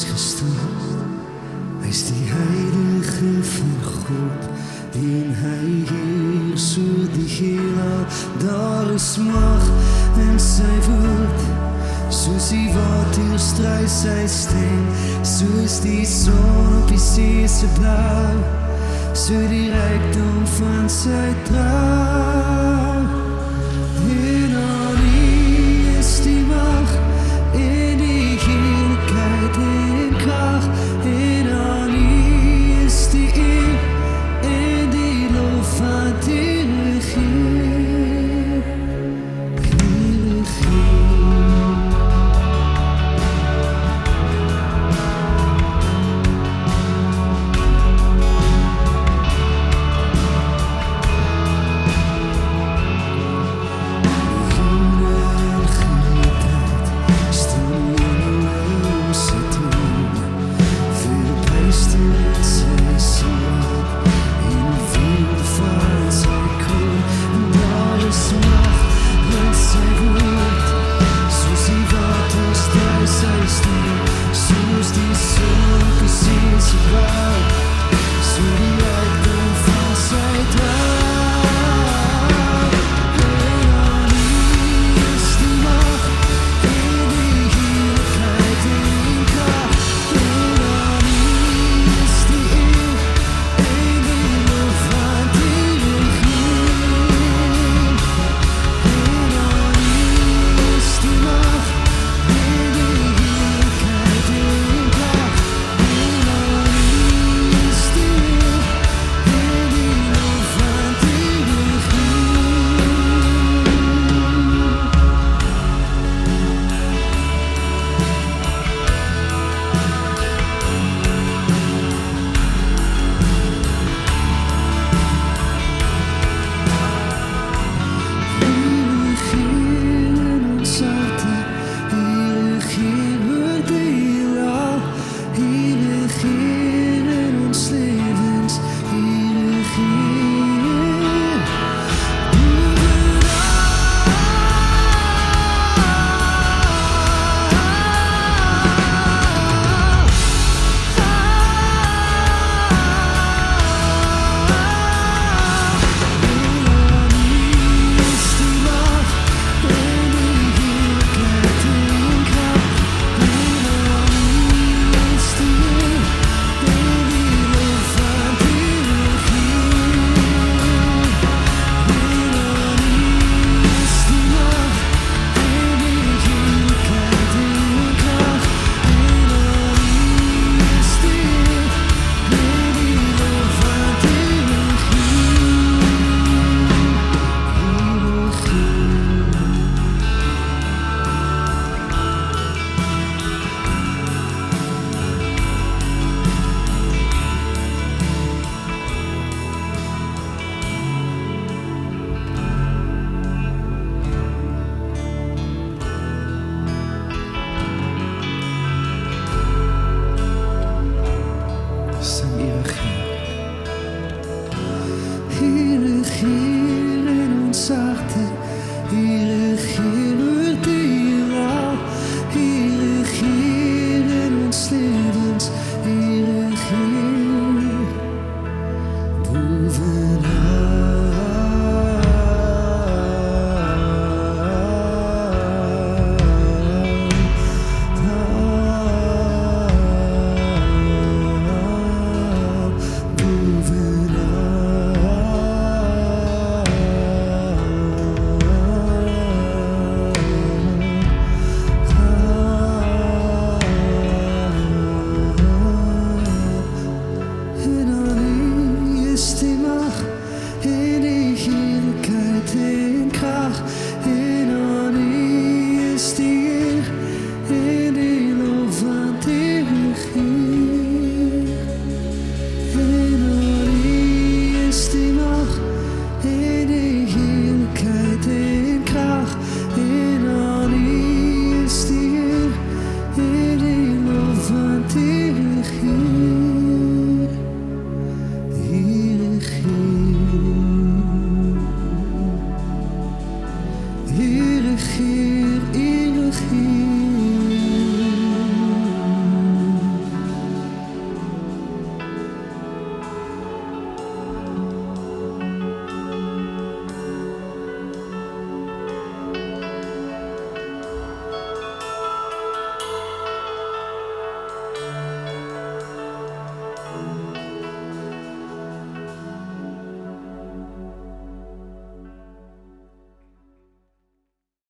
gestorven. Hij is die heilige van God, die hij heerst oor die heelal. Daar is mag in sy woord, soos die water stry sy stem, soos die son op die see se blauw, so die rijkdom van sy trouw. En aan U is die mag, en die heerlijkheid en kracht, en aan U is die eer, en die lof van die regeer. Sleep.